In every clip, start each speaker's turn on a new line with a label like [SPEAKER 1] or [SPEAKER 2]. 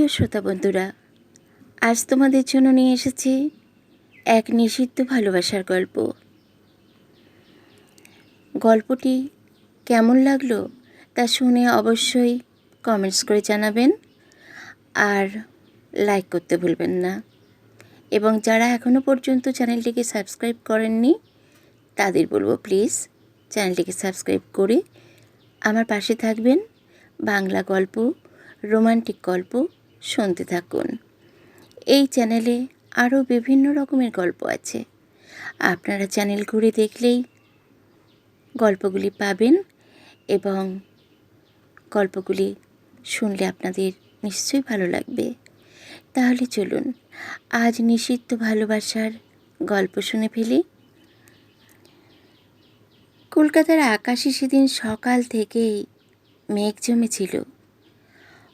[SPEAKER 1] প্রিয় শ্রোতা বন্ধুরা, আজ তোমাদের জন্য নিয়ে এসেছি এক নিষিদ্ধ ভালোবাসার গল্প। গল্পটি কেমন লাগলো তা শুনে অবশ্যই কমেন্টস করে জানাবেন, আর লাইক করতে ভুলবেন না। এবং যারা এখনও পর্যন্ত চ্যানেলটিকে সাবস্ক্রাইব করেননি তাদের বলবো, প্লিজ চ্যানেলটিকে সাবস্ক্রাইব করে আমার পাশে থাকবেন। বাংলা গল্প, রোমান্টিক গল্প শুনতে থাকুন। এই চ্যানেলে আরও বিভিন্ন রকমের গল্প আছে, আপনারা চ্যানেল ঘুরে দেখলেই গল্পগুলি পাবেন এবং গল্পগুলি শুনলে আপনাদের নিশ্চয়ই ভালো লাগবে। তাহলে চলুন আজ নিষিদ্ধ ভালোবাসার গল্প শুনে ফেলি। কলকাতার আকাশে সেদিন সকাল থেকেই মেঘ জমেছিল।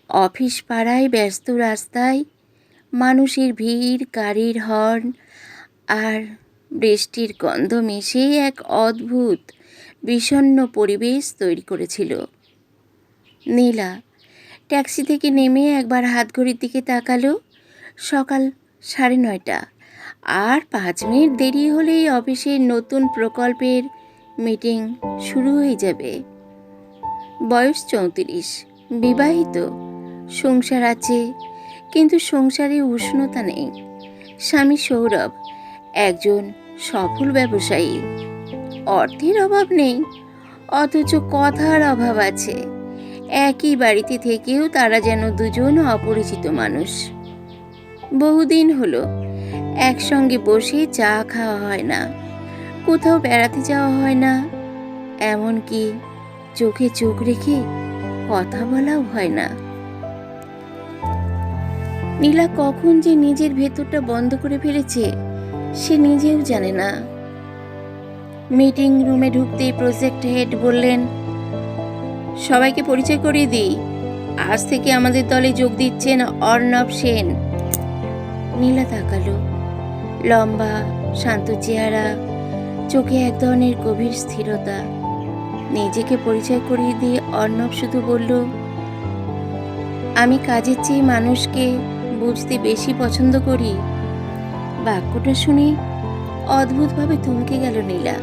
[SPEAKER 1] অফিস পাড়ায় ব্যস্ত রাস্তায় মানুষের ভিড়, গাড়ির হর্ন আর বৃষ্টির গন্ধ মিশে এক অদ্ভুত বিষণ্ণ পরিবেশ তৈরি করেছিল। নীলা ট্যাক্সি থেকে নেমে একবার হাতঘড়ির দিকে তাকালো। সকাল 9:30, আর 5 মিনিট দেরি হলেই অফিসের নতুন প্রকল্পের মিটিং শুরু হয়ে যাবে। বয়স 34, বিবাহিত, সংসার আছে, কিন্তু সংসারে উষ্ণতা নেই। স্বামী সৌরভ একজন সফল ব্যবসায়ী। অর্থের অভাব নেই, অথচ কথার অভাব আছে। একই বাড়িতে থেকেও তারা যেন দুজন অপরিচিত মানুষ। বহুদিন হলো একসঙ্গে বসে চা খাওয়া হয় না, কোথাও বেড়াতে যাওয়া হয় না, এমনকি চোখে চোখ রেখে কথা বলাও হয় না। নীলা কখন যে নিজের ভেতরটা বন্ধ করে ফেলেছে সে নিজেও জানে না। মিটিং রুমে ঢুকতেই প্রজেক্ট হেড বললেন, সবাইকে পরিচয় করিয়ে দিই, আজ থেকে আমাদের দলে যোগ দিচ্ছেন অর্ণব সেন। নীলা তাকালো। লম্বা, শান্ত চেহারা, চোখে এক ধরনের গভীর স্থিরতা। নিজেকে পরিচয় করিয়ে দিয়ে অর্ণব শুধু বলল, আমি কাজের চেয়ে মানুষকে বুঝতে বেশি পছন্দ করি। বাক্যটা শুনে অদ্ভুতভাবে থমকে গেল নীলা।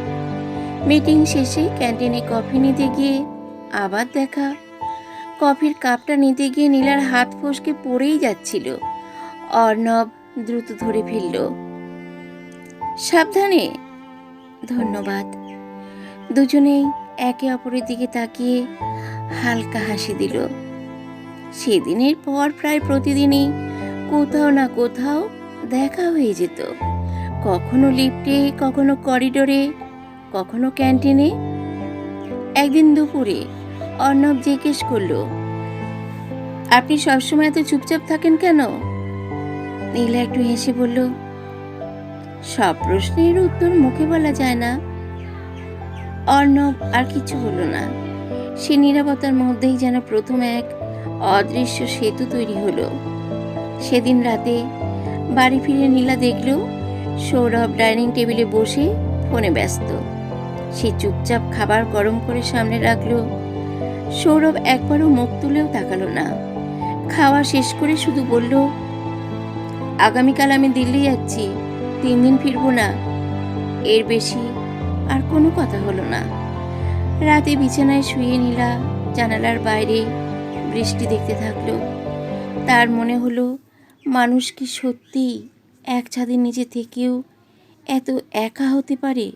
[SPEAKER 1] মিটিং শেষে ক্যান্টিনে কফি নিতে গিয়ে আবার দেখা। কফির কাপটা নিতে গিয়ে নীলার হাত ফসকে পড়েই যাচ্ছিল। অর্ণব দ্রুত ধরে ফেলল। সাবধানে। ধন্যবাদ। দুজনেই একে অপরের দিকে তাকিয়ে হালকা হাসি দিল। সেদিনের পর প্রায় প্রতিদিনই কোথাও না কোথাও দেখা হয়ে যেত, কখনো লিফটে, কখনো করিডোরে, কখনো ক্যান্টিনে। একদিন দুপুরে অর্ণব জিজ্ঞেস করলো, আপনি সবসময় এত চুপচাপ থাকেন কেন? নীলা একটু হেসে বলল, সব প্রশ্নের উত্তর মুখে বলা যায় না। অর্ণব আর কিছু বলল না। সে নীরবতার মধ্যেই যেন প্রথম এক অদৃশ্য সেতু তৈরি হলো। সেদিন রাতে বাড়ি ফিরে নীলা দেখল সৌরভ ডাইনিং টেবিলে বসে ফোনে ব্যস্ত। সে চুপচাপ খাবার গরম করে সামনে রাখলো। সৌরভ একবারও মুখ তুলেও তাকালো না। খাওয়া শেষ করে শুধু বলল, আগামীকাল আমি দিল্লি যাচ্ছি, 3 দিন ফিরবো না। এর বেশি আর কোনো কথা হলো না। রাতে বিছানায় শুয়ে নীলা জানালার বাইরে বৃষ্টি দেখতে থাকলো। তার মনে হলো, মানুষ কি সত্যিই এক ছাদের নিচে থেকেও এত একা হতে পারে?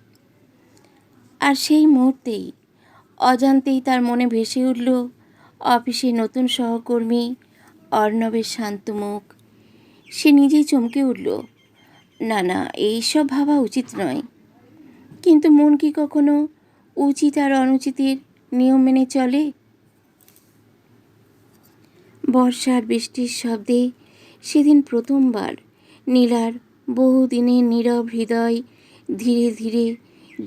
[SPEAKER 1] আর সেই মুহূর্তেই অজান্তেই তার মনে ভেসে উঠল অফিসে নতুন সহকর্মী অর্ণবের শান্ত মুখ। সে নিজেই চমকে উঠল। না না, এইসব ভাবা উচিত নয়। কিন্তু মন কি কখনো উচিত আর অনুচিতের নিয়ম মেনে চলে? বর্ষার বৃষ্টির শব্দে সেদিন প্রথমবার নীলার বহুদিনের নীরব হৃদয় ধীরে ধীরে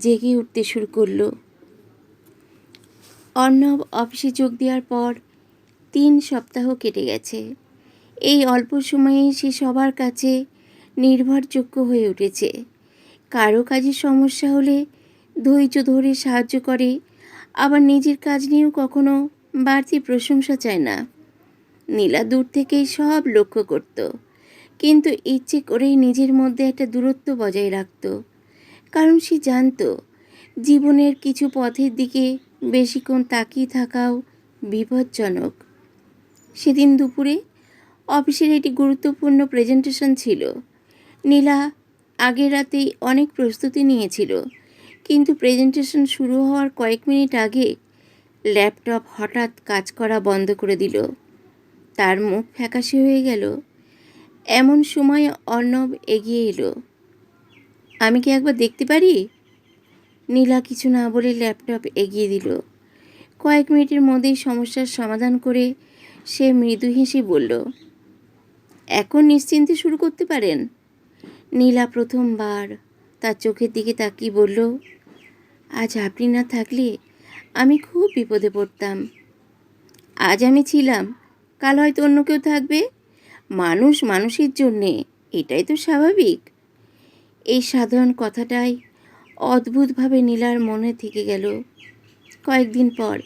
[SPEAKER 1] জেগে উঠতে শুরু করলো। অর্ণব অফিসে যোগ দেওয়ার পর 3 সপ্তাহ কেটে গেছে। এই অল্প সময়ে সে সবার কাছে নির্ভরযোগ্য হয়ে উঠেছে। কারো কাজে সমস্যা হলে ধৈর্য ধরে সাহায্য করে, আবার নিজের কাজ নিয়েও কখনো বাড়তি প্রশংসা চায় না। নীলা দূর থেকেই সব লক্ষ্য করত, কিন্তু ইচ্ছে করেই নিজের মধ্যে একটা দূরত্ব বজায় রাখত। কারণ সে জানত জীবনের কিছু পথের দিকে বেশিক্ষণ তাকিয়ে থাকাও বিপজ্জনক। সেদিন দুপুরে অফিসের একটি গুরুত্বপূর্ণ প্রেজেন্টেশন ছিল। নীলা আগের রাতেই অনেক প্রস্তুতি নিয়েছিল, কিন্তু প্রেজেন্টেশন শুরু হওয়ার কয়েক মিনিট আগে ল্যাপটপ হঠাৎ কাজ করা বন্ধ করে দিল। তার মুখ ফ্যাকাশে হয়ে গেল। এমন সময় অর্ণব এগিয়ে এলো। আমি কি একবার দেখতে পারি? নীলা কিছু না বলে ল্যাপটপ এগিয়ে দিল। কয়েক মিনিটের মধ্যেই সমস্যার সমাধান করে সে মৃদু হেসে বলল, এখন নিশ্চিন্তে শুরু করতে পারেন। নীলা প্রথমবার তার চোখের দিকে তাকিয়ে বলল, আজ আপনি না থাকলে আমি খুব বিপদে পড়তাম। আজ আমি ছিলাম, কাল হয়তো অন্য কেউ থাকবে। মানুষ মানুষের জন্যে, এটাই তো স্বাভাবিক। এই সাধারণ কথাটাই অদ্ভুতভাবে নীলার মনে থেকে গেল। কয়েকদিন পর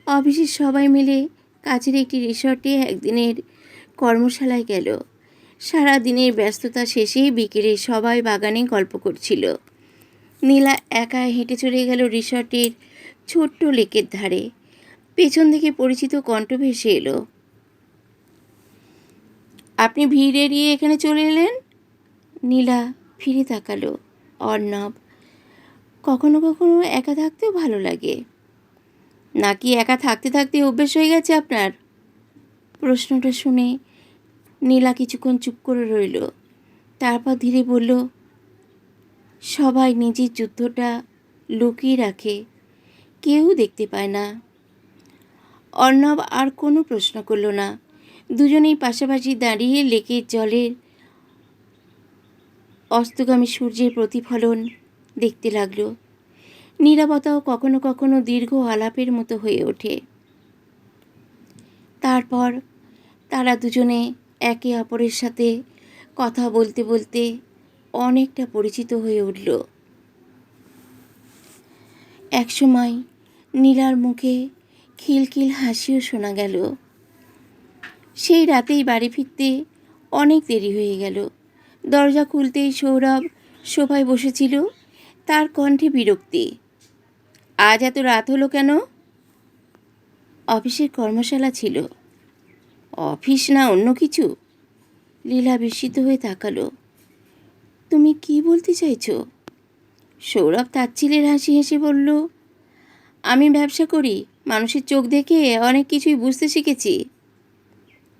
[SPEAKER 1] অফিসের সবাই মিলে কাছের একটি রিসর্টে একদিনের কর্মশালায় গেল। সারা দিনের ব্যস্ততা শেষে বিকেলে সবাই বাগানে গল্প করছিল। নীলা একা হেঁটে চলে গেল রিসর্টের ছোট্ট লেকের ধারে। পেছন থেকে পরিচিত কণ্ঠ ভেসে এলো, আপনি ভিড় এড়িয়ে এখানে চলে এলেন? নীলা ফিরে তাকালো। অর্ণব, কখনো কখনো একা থাকতেও ভালো লাগে। নাকি একা থাকতে থাকতে অভ্যেস হয়ে গেছে আপনার? প্রশ্নটা শুনে নীলা কিছুক্ষণ চুপ করে রইল। তারপর ধীরে বলল, সবাই নিজের যুদ্ধটা লুকিয়ে রাখে, কেউ দেখতে পায় না। অর্ণব আর কোনো প্রশ্ন করল না। দুজনেই পাশাপাশি দাঁড়িয়ে লেকের জলের অস্তগামী সূর্যের প্রতিফলন দেখতে লাগলো। নীরবতাও কখনো কখনো দীর্ঘ আলাপের মতো হয়ে ওঠে। তারপর তারা দুজনে একে অপরের সাথে কথা বলতে বলতে অনেকটা পরিচিত হয়ে উঠল। একসময় নীলার মুখে খিলখিল হাসিও শোনা গেল। সেই রাতেই বাড়ি ফিরতে অনেক দেরি হয়ে গেল। দরজা খুলতেই সৌরভ সোফায় বসেছিল, তার কণ্ঠে বিরক্তি। আজ এত রাত হলো কেন? অফিসের কর্মশালা ছিল। অফিস না অন্য কিছু? লীলা বিস্মিত হয়ে তাকালো। তুমি কি বলতে চাইছো? সৌরভ তাচ্ছিলের হাসি হেসে বলল, আমি ব্যবসা করি, মানুষের চোখ দেখে অনেক কিছুই বুঝতে শিখেছি।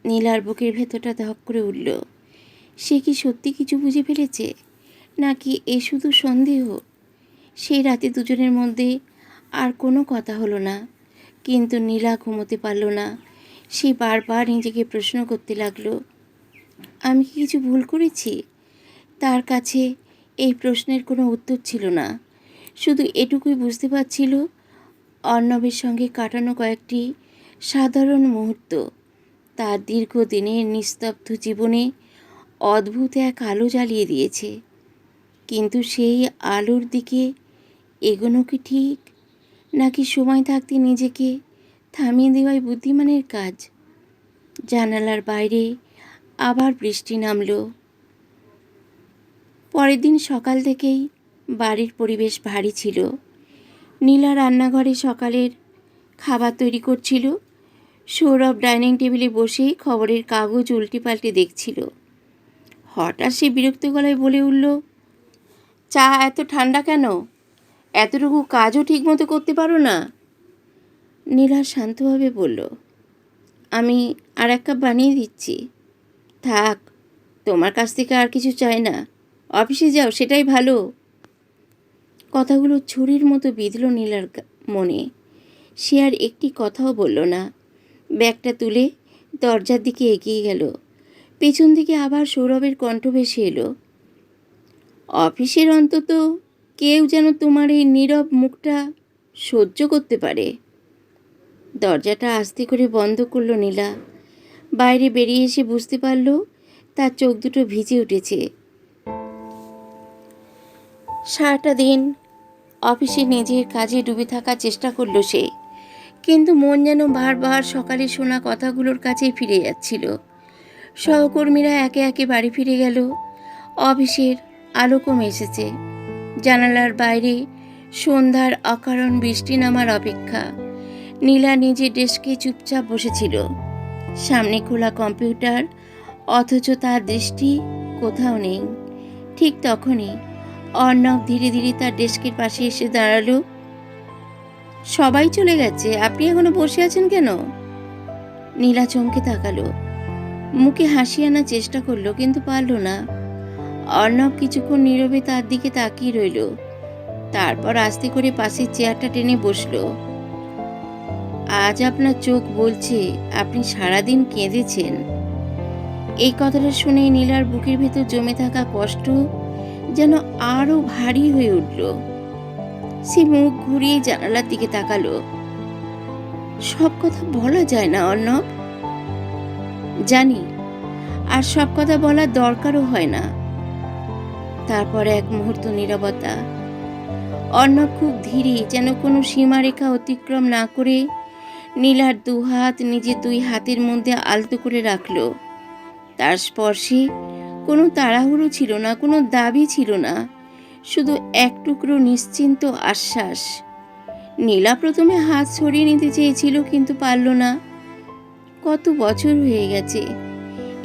[SPEAKER 1] নীলার বুকের ভেতরটা ধক করে উঠল। সে কি সত্যি কিছু বুঝে ফেলেছে, নাকি এ শুধু সন্দেহ? সেই রাতে দুজনের মধ্যে আর কোনো কথা হলো না, কিন্তু নীলা ঘুমোতে পারল না। সে বারবার নিজেকে প্রশ্ন করতে লাগলো, আমি কি কিছু ভুল করেছি? তার কাছে এই প্রশ্নের কোনো উত্তর ছিল না। শুধু এটুকুই বুঝতে পারছিল, অর্ণবের সঙ্গে কাটানো কয়েকটি সাধারণ মুহূর্ত তার দীর্ঘদিনের নিস্তব্ধ জীবনে অদ্ভুত এক আলো জ্বালিয়ে দিয়েছে। কিন্তু সেই আলোর দিকে এগোনো কি ঠিক, নাকি সময় থাকতে নিজেকে থামিয়ে দেওয়াই বুদ্ধিমানের কাজ? জানালার বাইরে আবার বৃষ্টি নামল। পরের দিন সকাল থেকেই বাড়ির পরিবেশ ভারী ছিল। নীলা রান্নাঘরে সকালের খাবার তৈরি করছিল। সৌরভ ডাইনিং টেবিলে বসে খবরের কাগজ উল্টে পাল্টে দেখছিল। হঠাৎ সে বিরক্ত গলায় বলে উঠল, চা এত ঠান্ডা কেন? এতটুকু কাজও ঠিকমতো করতে পারো না? নীলা শান্তভাবে বলল, আমি আর এক কাপ বানিয়ে দিচ্ছি। থাক, তোমার কাছ থেকে আর কিছু চাই না, অফিসে যাও, সেটাই ভালো। কথাগুলো ছুরির মতো বিঁধল নীলার মনে। সে আর একটি কথাও বলল না। ব্যাগটা তুলে দরজার দিকে এগিয়ে গেল। পেছন থেকে আবার সৌরভের কণ্ঠ ভেসে এলো, অফিসের অন্তত কেউ যেন তোমার এই নীরব মুখটা সহ্য করতে পারে। দরজাটা আস্তে করে বন্ধ করল নীলা। বাইরে বেরিয়ে এসে বুঝতে পারল তার চোখ দুটো ভিজে উঠেছে। সারাটা দিন অফিসে নিজের কাজে ডুবে থাকার চেষ্টা করল সে, কিন্তু মন যেন বারবার সকালে শোনা কথাগুলোর কাছেই ফিরে যাচ্ছিল। সহকর্মীরা একে একে বাড়ি ফিরে গেল। অফিসের আলো কমে এসেছে। জানালার বাইরে সন্ধ্যার অকারণ বৃষ্টি নামার অপেক্ষা। নীলা নিজের ডেস্কে চুপচাপ বসেছিল, সামনে খোলা কম্পিউটার, অথচ তার দৃষ্টি কোথাও নেই। ঠিক তখনই অর্ণব ধীরে ধীরে তার ডেস্কের পাশে এসে দাঁড়ালো। সবাই চলে গেছে, আপনি এখনো বসে আছেন কেন? নীলা চমকে তাকালো, মুখে হাসি আনার চেষ্টা করলো কিন্তু পারল না। অর্ণব কিছুক্ষণ নীরবে তার দিকে তাকিয়ে রইল, তারপর আস্তে করে পাশের চেয়ারটা টেনে বসলো। আজ আপনার চোখ বলছে আপনি সারাদিন কেঁদেছেন। এই কথাটা শুনে নীলার বুকের ভেতর জমে থাকা কষ্ট যেন আরো ভারী হয়ে উঠল। সে মুখ ঘুরিয়ে জানালার দিকে তাকালো। সব কথা বলা যায় না অর্ণব, জানি, আর সব কথা বলার দরকারও হয় না। তারপর এক মুহূর্ত নীরবতা। অর্ণব খুব ধীরে, যেন কোনো সীমারেখা অতিক্রম না করে, নীলার দুহাত নিজের দুই হাতের মধ্যে আলতো করে রাখলো। তার স্পর্শে কোনো তাড়াহুড়ো ছিল না, কোনো দাবি ছিল না, শুধু এক টুকরো নিশ্চিন্ত আশ্বাস। নীলা প্রথমে হাত সরিয়ে নিতে চেয়েছিল কিন্তু পারল না। কত বছর হয়ে গেছে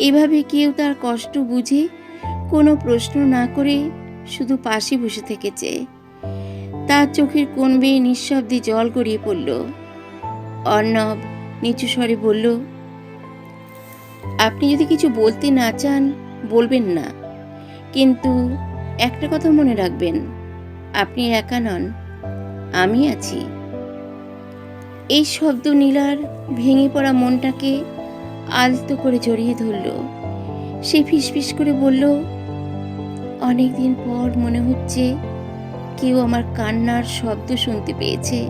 [SPEAKER 1] এভাবে কেউ তার কষ্ট বুঝে, কোনো প্রশ্ন না করে শুধু পাশে বসে থেকেছে। তার চোখের কোণ বেয়ে নিঃশব্দে জল গড়িয়ে পড়ল। অর্ণব নিচু স্বরে বলল, আপনি যদি কিছু বলতে না চান বলবেন না, কিন্তু একটা কথা মনে রাখবেন, আপনি একা নন, আমি আছি। এই শব্দ নীলার ভেঙে পড়া মনটাকে আলতো করে জড়িয়ে ধরল। সে ফিসফিস করে বলল, অনেকদিন পর মনে হচ্ছে কেউ আমার কান্নার শব্দ শুনতে পেয়েছে।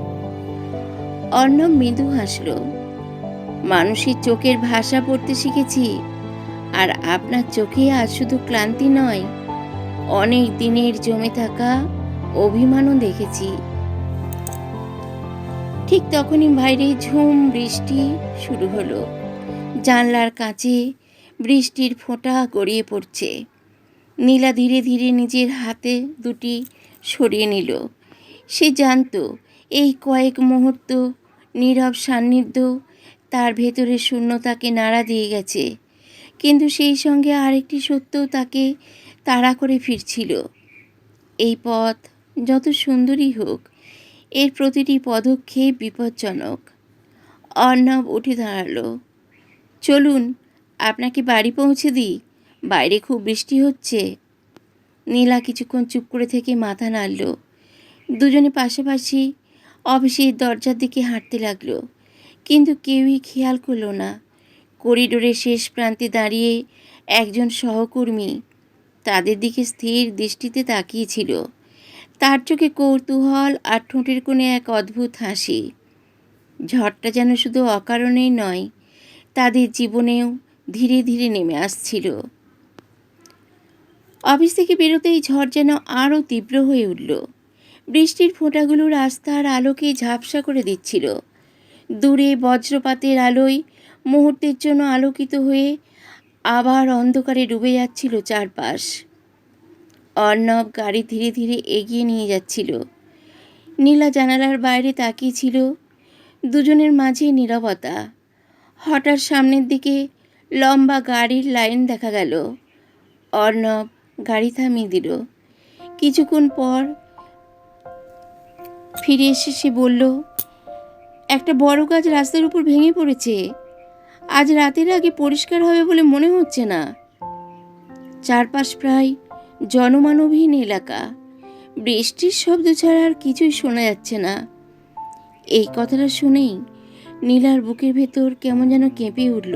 [SPEAKER 1] অর্ণব মৃদু হাসল, মানুষের চোখের ভাষা পড়তে শিখেছি, আর আপনার চোখে আজ শুধু ক্লান্তি নয়, অনেক দিনের জমে থাকা অভিমানও দেখেছি। ঠিক তখনই বাইরে ঝুম বৃষ্টি শুরু হলো। জানলার কাছে বৃষ্টির ফোঁটা গড়িয়ে পড়ছে। নীলা ধীরে ধীরে নিজের হাতে দুটি সরিয়ে নিল। সে জানত এই কয়েক মুহূর্ত নীরব সান্নিধ্য তার ভেতরের শূন্যতাকে নাড়া দিয়ে গেছে, কিন্তু সেই সঙ্গে আরেকটি সত্যও তাকে তাড়া করে ফিরছিল। এই পথ যত সুন্দরই হোক, এর প্রতিটি পদক্ষেপ বিপজ্জনক। অর্ণব উঠে দাঁড়ালো। চলুন, আপনাকে বাড়ি পৌঁছে দিই, বাইরে খুব বৃষ্টি হচ্ছে। নীলা কিছুক্ষণ চুপ করে থেকে মাথা নাড়ল। দুজনে পাশাপাশি অফিসের দরজার দিকে হাঁটতে লাগলো, কিন্তু কেউই খেয়াল করলো না করিডোরের শেষ প্রান্তে দাঁড়িয়ে একজন সহকর্মী তাদের দিকে স্থির দৃষ্টিতে তাকিয়েছিল। তার চোখে কৌতূহল আর ঠোঁটের কোণে এক অদ্ভুত হাসি। ঝড়টা যেন শুধু অকারণেই নয়, তাদের জীবনেও ধীরে ধীরে নেমে আসছিল। অফিস থেকে বেরোতেই ঝড় যেন আরও তীব্র হয়ে উঠল। বৃষ্টির ফোঁটাগুলো রাস্তার আলোকে ঝাপসা করে দিচ্ছিল। দূরে বজ্রপাতের আলোয় মুহূর্তের জন্য আলোকিত হয়ে আবার অন্ধকারে ডুবে যাচ্ছিল চারপাশ। অর্ণব গাড়ি ধীরে ধীরে এগিয়ে নিয়ে যাচ্ছিল। নীলা জানালার বাইরে তাকিয়েছিল। দুজনের মাঝে নীরবতা। হঠাৎ সামনের দিকে লম্বা গাড়ির লাইন দেখা গেল। অর্ণব গাড়ি থামিয়ে দিল। কিছুক্ষণ পর ফিরে এসে সে বলল, একটা বড় গাছ রাস্তার উপর ভেঙে পড়েছে। আজ রাতের আগে পরিষ্কার হবে বলে মনে হচ্ছে না। চারপাশ প্রায় জনমানবহীন এলাকা। বৃষ্টির শব্দ ছাড়া আর কিছুই শোনা যাচ্ছে না। এই কথাটা শুনেই নীলার বুকের ভেতর কেমন যেন কেঁপে উঠল।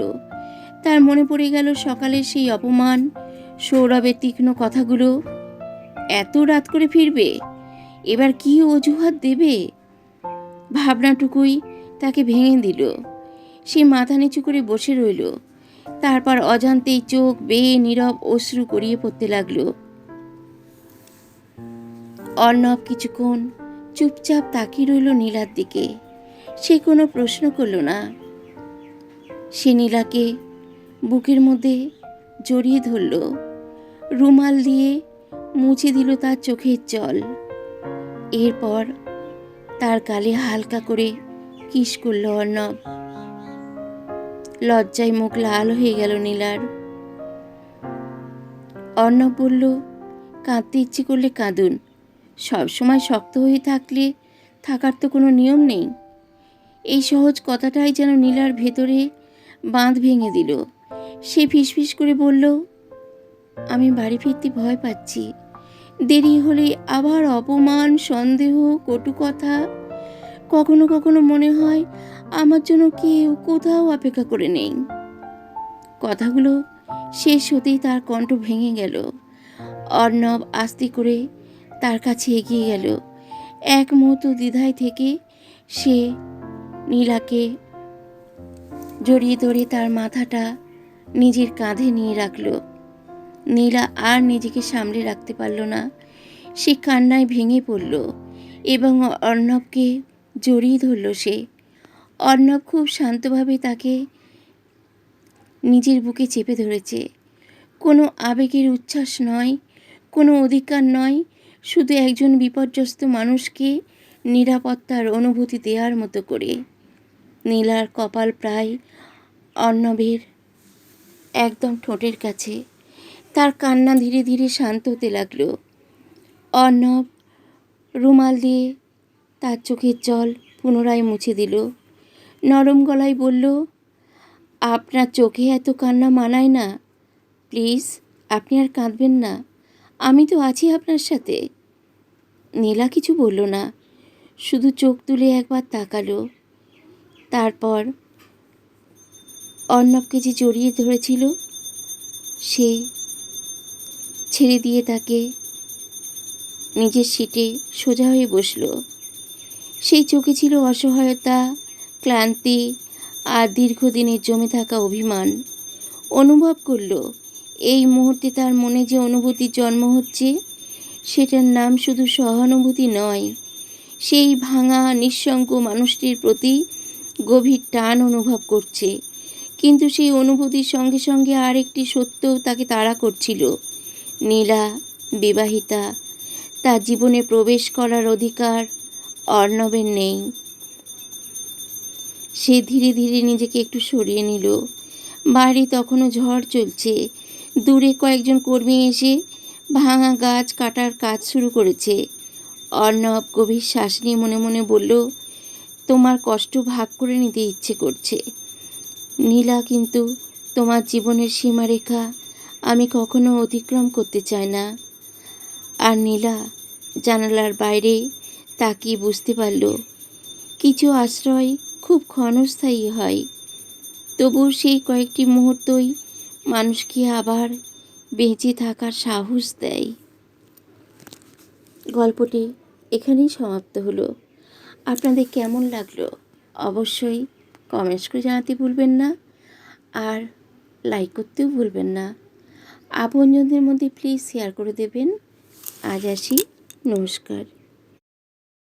[SPEAKER 1] তার মনে পড়ে গেল সকালের সেই অপমান, সৌরভের তীক্ষ্ণ কথাগুলো। এত রাত করে ফিরবে, এবার কি অজুহাত দেবে? ভাবনাটুকুই তাকে ভেঙে দিল। সে মাথা নিচু করে বসে রইল। তারপর অজান্তেই চোখ বেয়ে নীরব অশ্রু গড়িয়ে পড়তে লাগলো। অর্ণব কিছুক্ষণ চুপচাপ তাকিয়ে রইল নীলার দিকে। সে কোনো প্রশ্ন করল না। সে নীলাকে বুকের মধ্যে জড়িয়ে ধরল, রুমাল দিয়ে মুছে দিল তার চোখের জল। এরপর তার গালে হালকা করে কিস করল অর্ণব। লজ্জায় মুখ লাল হয়ে গেল নীলার। অর্ণব বলল, কাঁদতে ইচ্ছে করলে কাঁদুন, সবসময় শক্ত হয়ে থাকার তো কোনো নিয়ম নেই। এই সহজ কথাটাই যেন নীলার ভেতরে বাঁধ ভেঙে দিল। সে ফিসফিস করে বলল, আমি বাড়ি ফিরতে ভয় পাচ্ছি। দেরি হলে আবার অপমান, সন্দেহ, কটু কথা। কখনো কখনো মনে হয় আমার জন্য কেউ কোথাও অপেক্ষা করে নেই। কথাগুলো শেষ হতেই তার কণ্ঠ ভেঙে গেল। অর্ণব আস্তে করে তার কাছে এগিয়ে গেল। এক মুহূর্ত দ্বিধায় থেকে সে নীলাকে জড়িয়ে ধরে তার মাথাটা নিজের কাঁধে নিয়ে রাখল। নীলা আর নিজেকে সামলে রাখতে পারল না। সে কান্নায় ভেঙে পড়ল এবং অর্ণবকে জড়িয়ে ধরল সে। অর্ণব খুব শান্তভাবে তাকে নিজের বুকে চেপে ধরেছে। কোনো আবেগের উচ্ছ্বাস নয়, কোনো অধিকার নয়, শুধু একজন বিপর্যস্ত মানুষকে নিরাপত্তার অনুভূতি দেওয়ার মতো করে। নীলার কপাল প্রায় অর্ণবের একদম ঠোঁটের কাছে। তার কান্না ধীরে ধীরে শান্ত হতে লাগল। অর্ণব রুমাল দিয়ে তার চোখের জল পুনরায় মুছে দিল। নরম গলায় বলল, আপনার চোখে এত কান্না মানায় না, প্লিজ আপনি আর কাঁদবেন না, আমি তো আছি আপনার সাথে। নীলা কিছু বলল না, শুধু চোখ তুলে একবার তাকালো। তারপর অর্ণবকে যে জড়িয়ে ধরেছিল সে ছেড়ে দিয়ে তাকে নিজের সিটে সোজা হয়ে বসল। সেই চোখে ছিল অসহায়তা, ক্লান্তি আর দীর্ঘদিনের জমে থাকা অভিমান। অনুভব করল এই মুহূর্তে তার মনে যে অনুভূতির জন্ম হচ্ছে সেটার নাম শুধু সহানুভূতি নয়, সেই ভাঙা নিঃসঙ্গ মানুষটির প্রতি গভীর টান অনুভব করছে। কিন্তু সেই অনুভূতির সঙ্গে সঙ্গে আরেকটি সত্যও তাকে তাড়া করছিল। নীলা বিবাহিতা, তার জীবনে প্রবেশ করার অধিকার অর্ণবের নেই। সে ধীরে ধীরে নিজেকে একটু সরিয়ে নিল। বাইরে তখনও ঝড় চলছে। দূরে কয়েকজন কর্মী এসে ভাঙা গাছ কাটার কাজ শুরু করেছে। অর্ণব গভীর শ্বাস নিয়ে মনে মনে বলল, তোমার কষ্ট ভাগ করে নিতে ইচ্ছে করছে নীলা, কিন্তু তোমার জীবনের সীমারেখা আমি কখনো অতিক্রম করতে চাই না। আর নীলা জানালার বাইরে তাকিয়ে বুঝতে পারল কিছু আশ্রয় খুব ক্ষণস্থায়ী হয়, তবুও সেই কয়েকটি মুহূর্তই মানুষকে আবার বেঁচে থাকার সাহস দেয়। গল্পটি এখানেই সমাপ্ত হলো। আপনাদের কেমন লাগলো অবশ্যই কমেন্টস করে জানাতে ভুলবেন না, আর লাইক করতেও ভুলবেন না। আপনজনদের মধ্যে প্লিজ শেয়ার করে দেবেন। আজ আসি, নমস্কার।